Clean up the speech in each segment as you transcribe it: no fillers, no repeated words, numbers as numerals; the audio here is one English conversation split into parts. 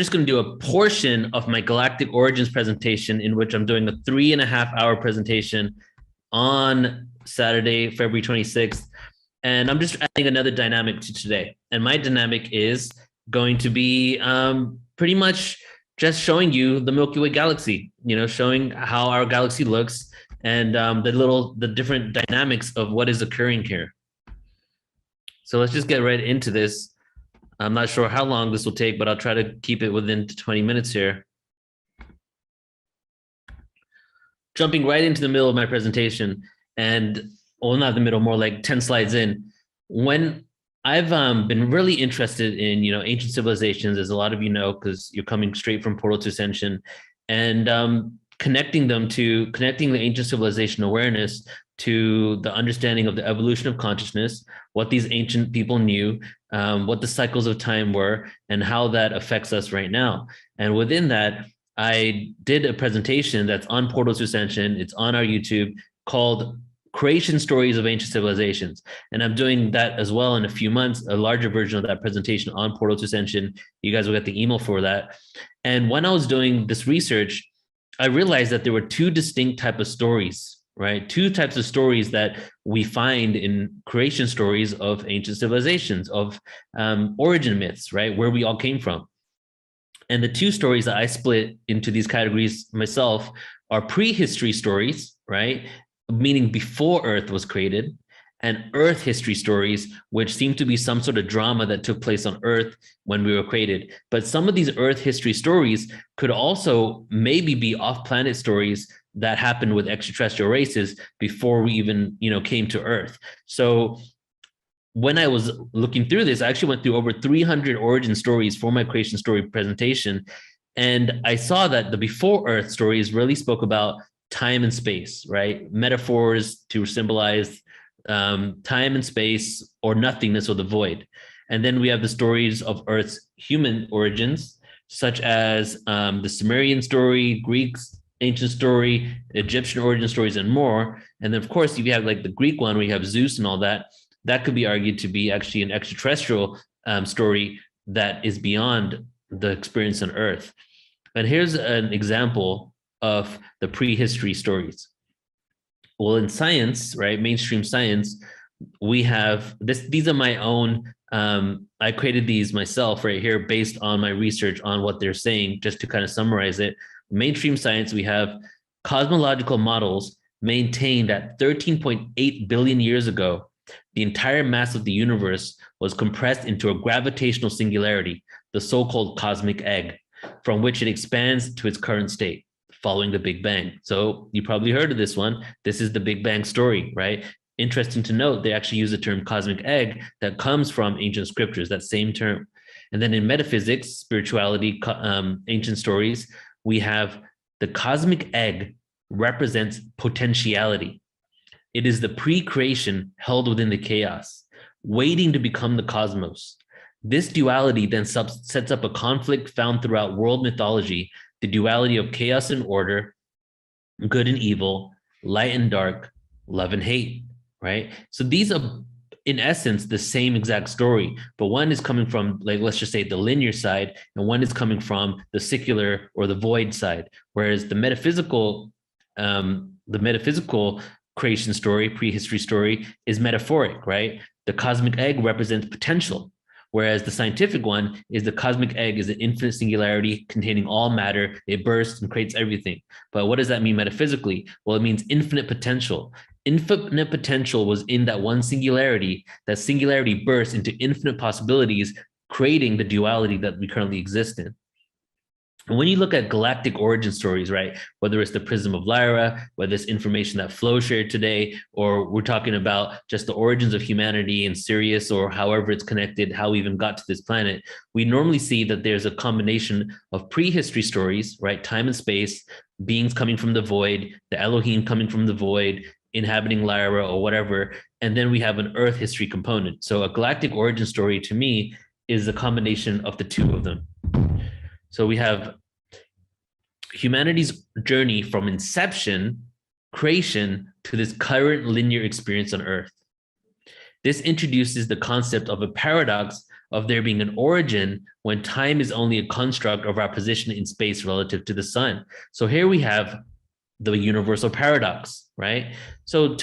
just going to do a portion of my galactic origins presentation in which I'm doing a 3.5 hour presentation on Saturday, February 26th. And I'm just adding another dynamic to today. And my dynamic is going to be pretty much just showing you the Milky Way galaxy, showing how our galaxy looks and the different dynamics of what is occurring here. So let's just get right into this. I'm not sure how long this will take, but I'll try to keep it within 20 minutes here. Jumping right into the middle of my presentation, and well, not the middle, more like 10 slides in. When I've been really interested in, ancient civilizations, as a lot of you know, because you're coming straight from Portal to Ascension, and connecting the ancient civilization awareness to the understanding of the evolution of consciousness, what these ancient people knew, what the cycles of time were, and how that affects us right now. And within that, I did a presentation that's on Portal to Ascension. It's on our YouTube, called Creation Stories of Ancient Civilizations. And I'm doing that as well in a few months, a larger version of that presentation on Portal to Ascension. You guys will get the email for that. And when I was doing this research, I realized that there were two distinct types of stories, right? Two types of stories that we find in creation stories of ancient civilizations, of origin myths, right? Where we all came from. And the two stories that I split into these categories myself are prehistory stories, right? Meaning before Earth was created, and Earth history stories, which seem to be some sort of drama that took place on Earth when we were created. But some of these Earth history stories could also maybe be off-planet stories that happened with extraterrestrial races before we even, came to Earth. So when I was looking through this, I actually went through over 300 origin stories for my creation story presentation. And I saw that the before Earth stories really spoke about time and space, right? Metaphors to symbolize time and space, or nothingness, or the void. And then we have the stories of Earth's human origins, such as the Sumerian story, Greek's ancient story, Egyptian origin stories, and more. And then, of course, if you have like the Greek one, where you have Zeus and all that, that could be argued to be actually an extraterrestrial story that is beyond the experience on Earth. And here's an example of the prehistory stories. Well, in science, right, mainstream science, we have this. These are my own. I created these myself right here based on my research on what they're saying, just to kind of summarize it. Mainstream science, we have cosmological models maintain that 13.8 billion years ago, the entire mass of the universe was compressed into a gravitational singularity, the so-called cosmic egg, from which it expands to its current state following the Big Bang. So you probably heard of this one. This is the Big Bang story, right? Interesting to note, they actually use the term cosmic egg that comes from ancient scriptures, that same term. And then in metaphysics, spirituality, ancient stories, we have the cosmic egg represents potentiality. It is the pre-creation held within the chaos, waiting to become the cosmos. This duality then sets up a conflict found throughout world mythology, the duality of chaos and order, good and evil, light and dark, love and hate, right? So these are, in essence, the same exact story, but one is coming from, like, let's just say the linear side, and one is coming from the secular or the void side. Whereas the metaphysical creation story, prehistory story, is metaphoric, right? The cosmic egg represents potential, whereas the scientific one is the cosmic egg is an infinite singularity containing all matter. It bursts and creates everything. But what does that mean metaphysically? Well, it means infinite potential. Infinite potential was in that one singularity. That singularity bursts into infinite possibilities, creating the duality that we currently exist in. And when you look at galactic origin stories, right, whether it's the Prism of Lyra, whether it's information that Flo shared today, or we're talking about just the origins of humanity in Sirius, or however it's connected, how we even got to this planet, we normally see that there's a combination of prehistory stories, right, time and space, beings coming from the void, the Elohim coming from the void, inhabiting Lyra or whatever, and then we have an Earth history component. So a galactic origin story, to me, is a combination of the two of them. So we have humanity's journey from inception, creation, to this current linear experience on Earth. This introduces the concept of a paradox of there being an origin when time is only a construct of our position in space relative to the sun. So here we have the universal paradox, right? So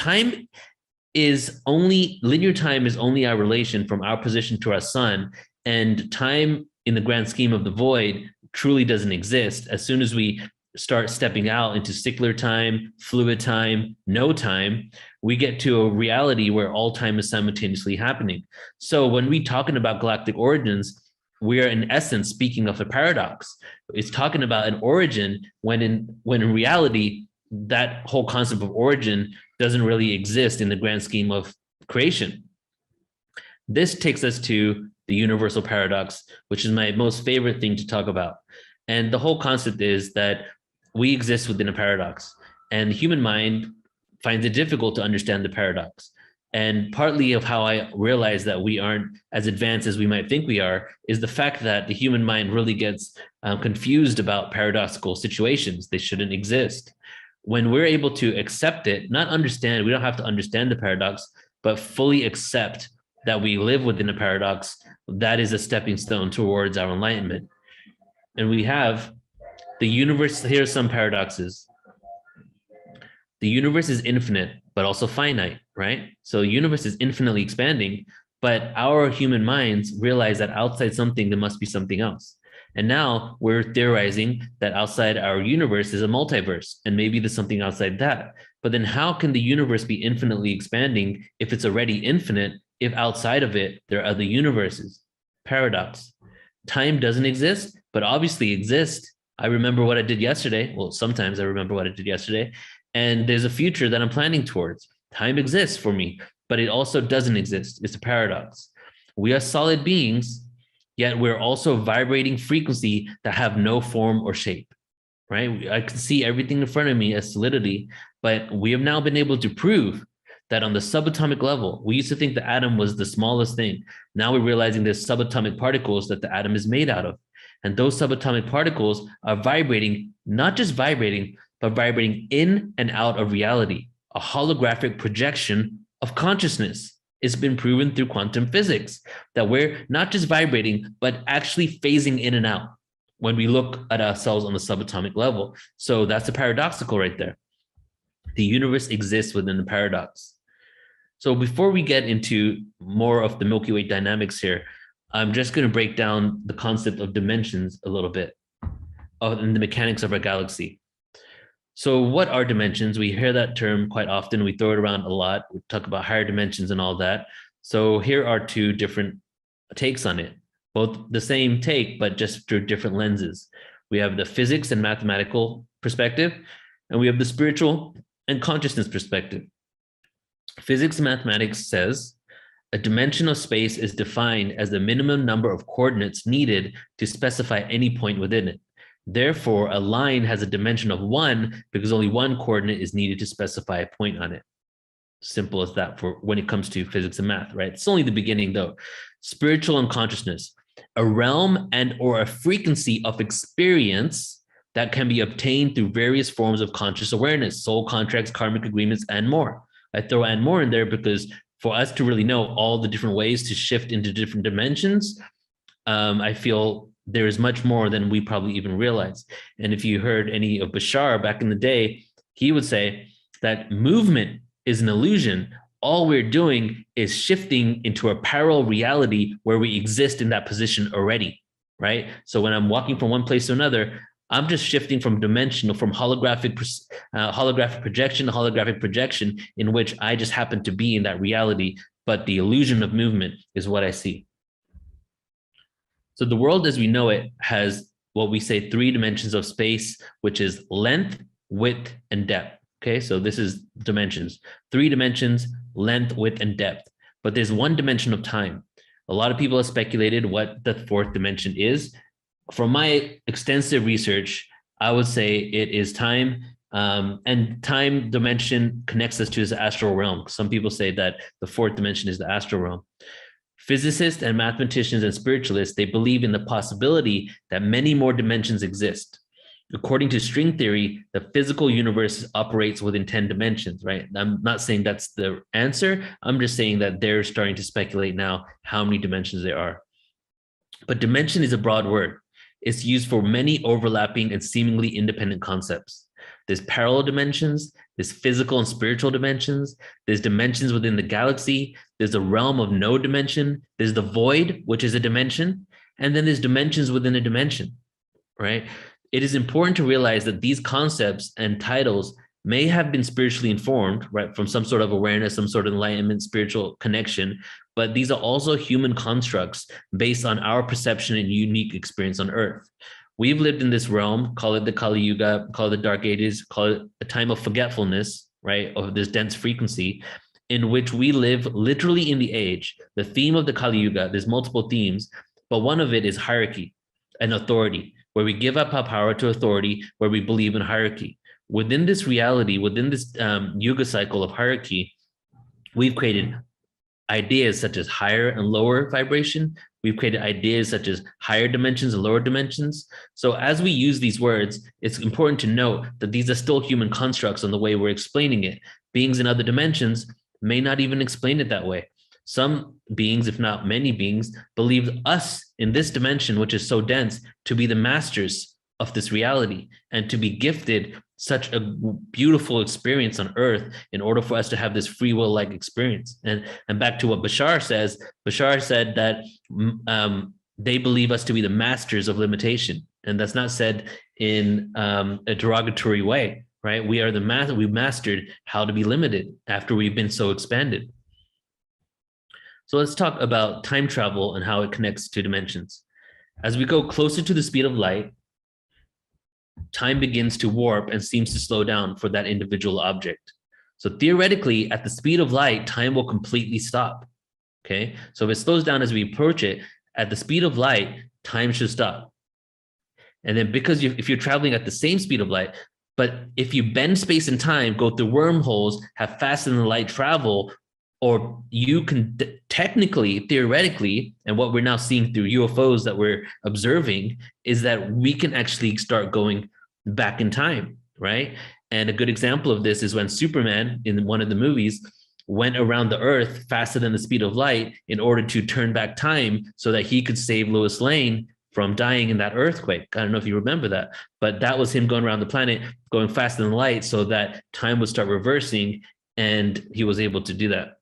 linear time is only our relation from our position to our sun, and time in the grand scheme of the void truly doesn't exist. As soon as we start stepping out into cyclic time, fluid time, no time, we get to a reality where all time is simultaneously happening. So when we talking about galactic origins, we are in essence speaking of a paradox. It's talking about an origin when in reality, that whole concept of origin doesn't really exist in the grand scheme of creation. This takes us to the universal paradox, which is my most favorite thing to talk about. And the whole concept is that we exist within a paradox, and the human mind finds it difficult to understand the paradox. And partly of how I realize that we aren't as advanced as we might think we are is the fact that the human mind really gets confused about paradoxical situations. They shouldn't exist. When we're able to accept it, not understand, we don't have to understand the paradox, but fully accept that we live within a paradox, that is a stepping stone towards our enlightenment. And we have the universe. Here are some paradoxes. The universe is infinite, but also finite, right? So the universe is infinitely expanding, but our human minds realize that outside something, there must be something else. And now we're theorizing that outside our universe is a multiverse, and maybe there's something outside that. But then how can the universe be infinitely expanding if it's already infinite, if outside of it, there are other universes? Paradox. Time doesn't exist, but obviously exists. I remember what I did yesterday. Well, sometimes I remember what I did yesterday. And there's a future that I'm planning towards. Time exists for me, but it also doesn't exist. It's a paradox. We are solid beings, yet we're also vibrating frequency that have no form or shape, right? I can see everything in front of me as solidity, but we have now been able to prove that on the subatomic level, we used to think the atom was the smallest thing. Now we're realizing there's subatomic particles that the atom is made out of. And those subatomic particles are vibrating, not just vibrating, but vibrating in and out of reality, a holographic projection of consciousness. It's been proven through quantum physics that we're not just vibrating, but actually phasing in and out when we look at ourselves on the subatomic level. So that's a paradoxical right there. The universe exists within the paradox. So before we get into more of the Milky Way dynamics here, I'm just going to break down the concept of dimensions a little bit and the mechanics of our galaxy. So what are dimensions? We hear that term quite often. We throw it around a lot. We talk about higher dimensions and all that. So here are two different takes on it, both the same take, but just through different lenses. We have the physics and mathematical perspective, and we have the spiritual and consciousness perspective. Physics and mathematics says a dimension of space is defined as the minimum number of coordinates needed to specify any point within it. Therefore, a line has a dimension of 1 because only one coordinate is needed to specify a point on it. Simple as that for when it comes to physics and math, right? It's only the beginning though. Spiritual and consciousness, a realm and or a frequency of experience that can be obtained through various forms of conscious awareness, soul contracts, karmic agreements, and more. I throw and more in there because for us to really know all the different ways to shift into different dimensions, I feel there is much more than we probably even realize. And if you heard any of Bashar back in the day, he would say that movement is an illusion. All we're doing is shifting into a parallel reality where we exist in that position already, right? So when I'm walking from one place to another, I'm just shifting from dimensional, from holographic projection to holographic projection, in which I just happen to be in that reality, but the illusion of movement is what I see. So the world as we know it has what we say 3 dimensions of space, which is length, width, and depth. Okay, so this is dimensions. 3 dimensions, length, width, and depth. But there's 1 dimension of time. A lot of people have speculated what the 4th dimension is. From my extensive research, I would say it is time. And time dimension connects us to the astral realm. Some people say that the 4th dimension is the astral realm. Physicists and mathematicians and spiritualists, they believe in the possibility that many more dimensions exist. According to string theory, the physical universe operates within 10 dimensions, right? I'm not saying that's the answer. I'm just saying that they're starting to speculate now how many dimensions there are. But dimension is a broad word. It's used for many overlapping and seemingly independent concepts. There's parallel dimensions, there's physical and spiritual dimensions, there's dimensions within the galaxy, there's a realm of no dimension, there's the void, which is a dimension, and then there's dimensions within a dimension, right? It is important to realize that these concepts and titles may have been spiritually informed, right, from some sort of awareness, some sort of enlightenment, spiritual connection, but these are also human constructs based on our perception and unique experience on Earth. We've lived in this realm, call it the Kali Yuga, call it the Dark Ages, call it a time of forgetfulness, right, of this dense frequency, in which we live literally in the age. The theme of the Kali Yuga, there's multiple themes, but one of it is hierarchy and authority, where we give up our power to authority, where we believe in hierarchy. Within this reality, within this Yuga cycle of hierarchy, we've created ideas such as higher and lower vibration. We've created ideas such as higher dimensions and lower dimensions. So as we use these words, it's important to note that these are still human constructs on the way we're explaining it. Beings in other dimensions may not even explain it that way. Some beings, if not many beings, believe us in this dimension, which is so dense, to be the masters of this reality and to be gifted such a beautiful experience on Earth in order for us to have this free will like experience. And back to what Bashar says, Bashar said that they believe us to be the masters of limitation. And that's not said in a derogatory way, right? We are the master, we've mastered how to be limited after we've been so expanded. So let's talk about time travel and how it connects to dimensions. As we go closer to the speed of light, time begins to warp and seems to slow down for that individual object. So theoretically, at the speed of light, time will completely stop. Okay, so if it slows down as we approach it, at the speed of light, time should stop. And then because if you're traveling at the same speed of light, but if you bend space and time, go through wormholes, have faster than light travel, or you can technically, theoretically, and what we're now seeing through UFOs that we're observing is that we can actually start going back in time, right? And a good example of this is when Superman in one of the movies went around the Earth faster than the speed of light in order to turn back time so that he could save Lois Lane from dying in that earthquake. I don't know if you remember that, but that was him going around the planet, going faster than light so that time would start reversing, and he was able to do that.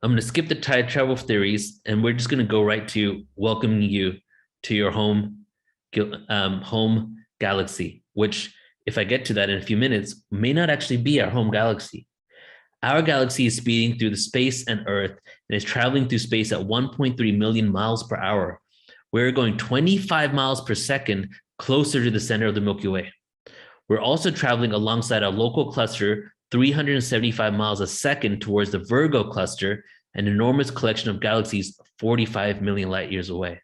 I'm going to skip the time travel theories, and we're just going to go right to welcoming you to your home galaxy, which, if I get to that in a few minutes, may not actually be our home galaxy. Our galaxy is speeding through the space and Earth and is traveling through space at 1.3 million miles per hour. We're going 25 miles per second closer to the center of the Milky Way. We're also traveling alongside our local cluster 375 miles a second towards the Virgo cluster, an enormous collection of galaxies 45 million light years away.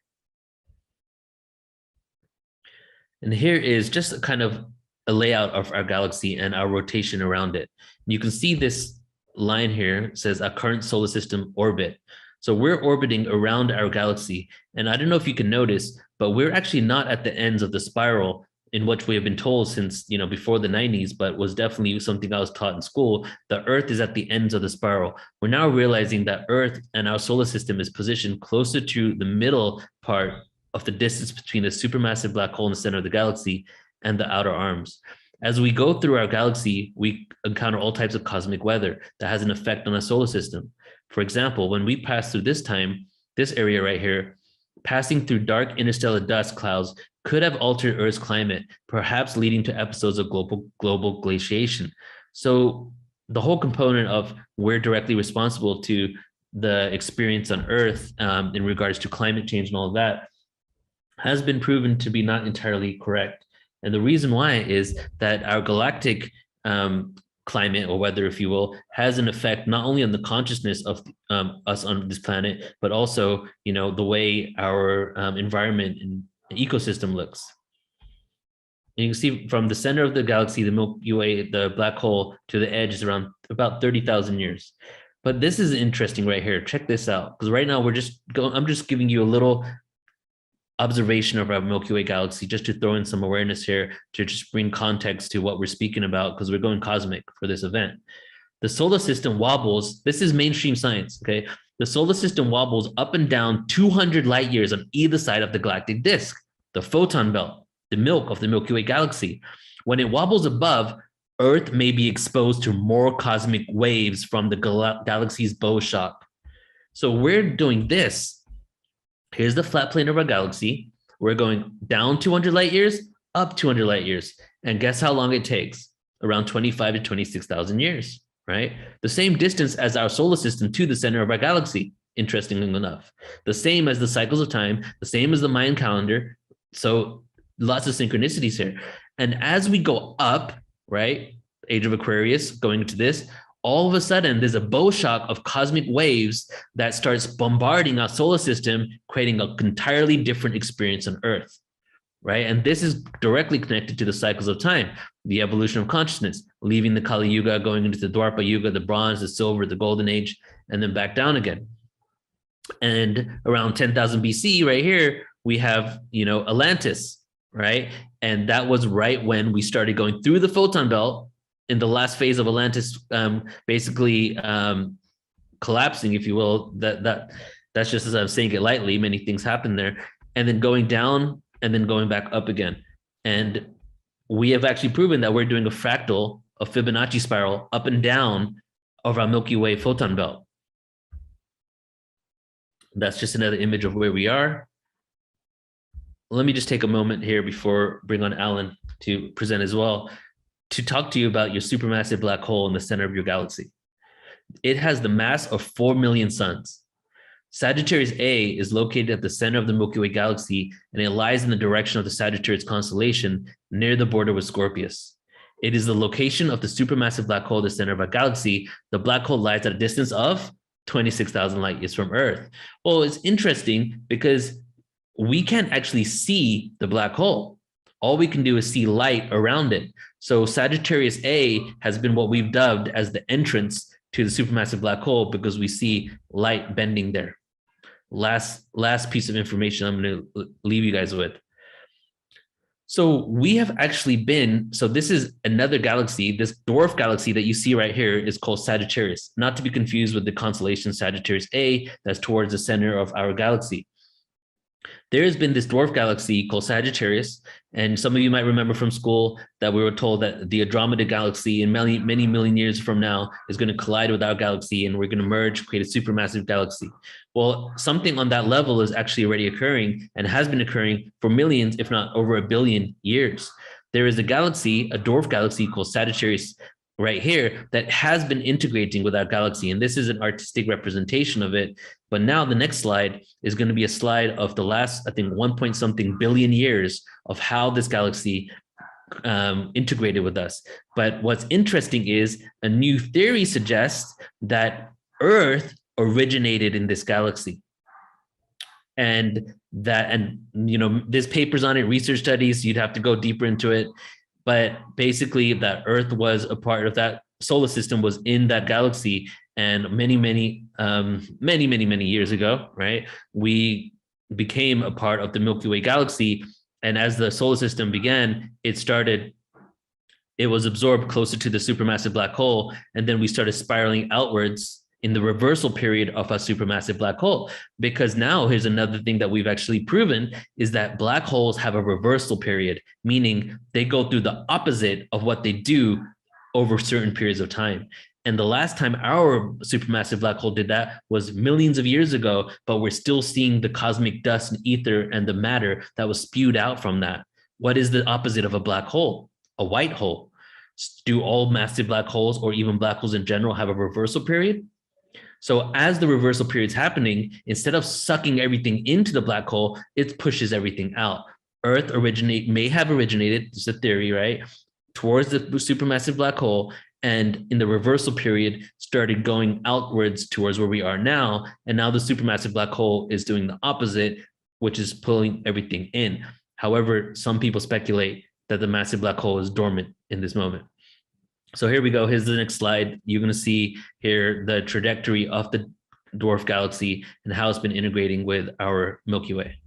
And here is just a kind of a layout of our galaxy and our rotation around it. You can see this line here says our current solar system orbit. So we're orbiting around our galaxy. And I don't know if you can notice, but we're actually not at the ends of the spiral in which we have been told since, before the 90s, but was definitely something I was taught in school. The Earth is at the ends of the spiral. We're now realizing that Earth and our solar system is positioned closer to the middle part of the distance between the supermassive black hole in the center of the galaxy and the outer arms. As we go through our galaxy, we encounter all types of cosmic weather that has an effect on our solar system. For example, when we pass through this area right here, passing through dark interstellar dust clouds could have altered Earth's climate, perhaps leading to episodes of global glaciation. So the whole component of we're directly responsible to the experience on Earth in regards to climate change and all of that has been proven to be not entirely correct. And the reason why is that our galactic climate or weather, if you will, has an effect not only on the consciousness of us on this planet, but also, the way our environment and ecosystem looks. And you can see from the center of the galaxy, the Milky Way, the black hole, to the edge is around about 30,000 years. But this is interesting right here. Check this out, because right now I'm just giving you a little observation of our Milky Way galaxy, just to throw in some awareness here to just bring context to what we're speaking about, because we're going cosmic for this event. The solar system wobbles. This is mainstream science, okay? The solar system wobbles up and down 200 light years on either side of the galactic disk, the photon belt, the milk of the Milky Way galaxy. When it wobbles above, Earth may be exposed to more cosmic waves from the galaxy's bow shock. So we're doing this. Here's the flat plane of our galaxy. We're going down 200 light years, up 200 light years. And guess how long it takes? Around 25 to 26,000 years, right? The same distance as our solar system to the center of our galaxy, interestingly enough. The same as the cycles of time, the same as the Mayan calendar. So lots of synchronicities here. And as we go up, right, Age of Aquarius, going into this, all of a sudden there's a bow shock of cosmic waves that starts bombarding our solar system, creating an entirely different experience on Earth, right? And this is directly connected to the cycles of time, the evolution of consciousness, leaving the Kali Yuga, going into the Dwapara Yuga, the bronze, the silver, the golden age, and then back down again. And around 10,000 BC, right here, we have, Atlantis, right? And that was right when we started going through the photon belt in the last phase of Atlantis, basically collapsing, if you will. That's just as I'm saying it lightly. Many things happen there, and then going down and then going back up again. And we have actually proven that we're doing a fractal, a Fibonacci spiral up and down of our Milky Way photon belt. That's just another image of where we are. Let me just take a moment here before bring on Alan to present as well, to talk to you about your supermassive black hole in the center of your galaxy. It has the mass of 4 million suns. Sagittarius A is located at the center of the Milky Way galaxy, and it lies in the direction of the Sagittarius constellation near the border with Scorpius. It is the location of the supermassive black hole at the center of our galaxy. The black hole lies at a distance of 26,000 light years from Earth. Well, it's interesting because we can't actually see the black hole. All we can do is see light around it. So Sagittarius A has been what we've dubbed as the entrance to the supermassive black hole because we see light bending there. Last piece of information I'm going to leave you guys with. So we have actually been, so this is another galaxy, this dwarf galaxy that you see right here is called Sagittarius, not to be confused with the constellation Sagittarius A that's towards the center of our galaxy. There has been this dwarf galaxy called Sagittarius, and some of you might remember from school that we were told that the Andromeda galaxy in many million years from now is going to collide with our galaxy, and we're going to merge, create a supermassive galaxy. Well, something on that level is actually already occurring and has been occurring for millions, if not over 1 billion years. There is a galaxy, a dwarf galaxy called Sagittarius right here that has been integrating with our galaxy. And this is an artistic representation of it. But now the next slide is going to be a slide of the last, I think, 1 billion years of how this galaxy integrated with us. But what's interesting is a new theory suggests that Earth originated in this galaxy. And there's papers on it, research studies, you'd have to go deeper into it. But basically that Earth was a part of that solar system, was in that galaxy. And many years ago, right, we became a part of the Milky Way galaxy. And as the solar system began, it was absorbed closer to the supermassive black hole. And then we started spiraling outwards in the reversal period of a supermassive black hole. Because now here's another thing that we've actually proven is that black holes have a reversal period, meaning they go through the opposite of what they do over certain periods of time. And the last time our supermassive black hole did that was millions of years ago, but we're still seeing the cosmic dust and ether and the matter that was spewed out from that. What is the opposite of a black hole? A white hole. Do all massive black holes or even black holes in general have a reversal period? So as the reversal period is happening, instead of sucking everything into the black hole, it pushes everything out. Earth may have originated, it's a theory, right, towards the supermassive black hole, and in the reversal period started going outwards towards where we are now. And now the supermassive black hole is doing the opposite, which is pulling everything in. However, some people speculate that the massive black hole is dormant in this moment. So here we go. Here's the next slide. You're going to see here the trajectory of the dwarf galaxy and how it's been integrating with our Milky Way.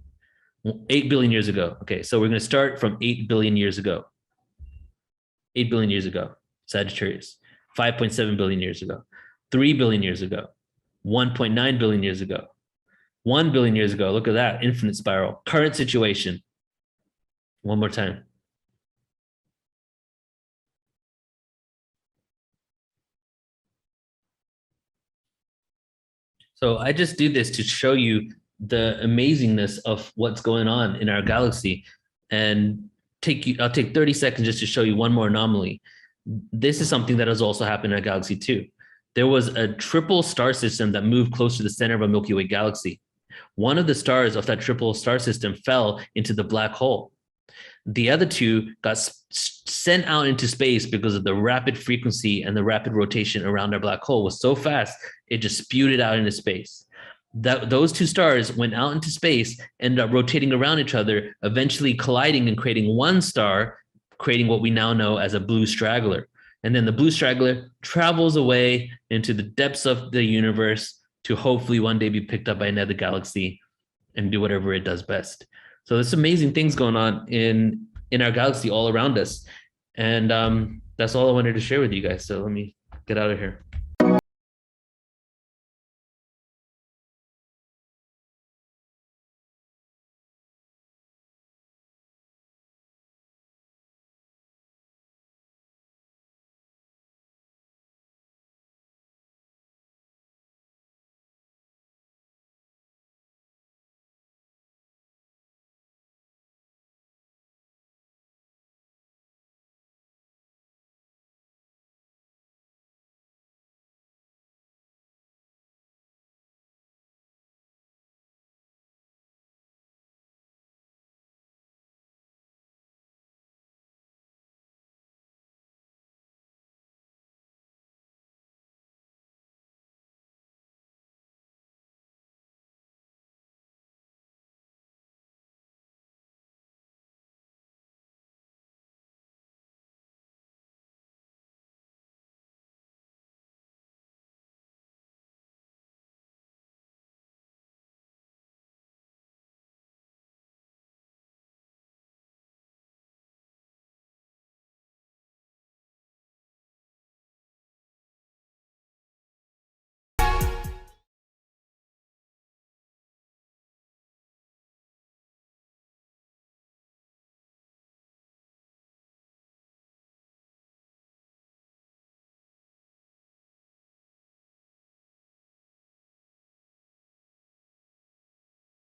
8 billion years ago. Okay, so we're going to start from 8 billion years ago. 8 billion years ago, Sagittarius. 5.7 billion years ago. 3 billion years ago. 1.9 billion years ago. 1 billion years ago. Look at that infinite spiral. Current situation. One more time. So I just do this to show you the amazingness of what's going on in our galaxy, and I'll take 30 seconds just to show you one more anomaly. This is something that has also happened in our galaxy too. There was a triple star system that moved close to the center of a Milky Way galaxy. One of the stars of that triple star system fell into the black hole. The other two got sent out into space because of the rapid frequency and the rapid rotation around our black hole was so fast, it just spewed it out into space. Those two stars went out into space, ended up rotating around each other, eventually colliding and creating one star, creating what we now know as a blue straggler. And then the blue straggler travels away into the depths of the universe to hopefully one day be picked up by another galaxy and do whatever it does best. So there's amazing things going on in our galaxy all around us, and that's all I wanted to share with you guys. So let me get out of here.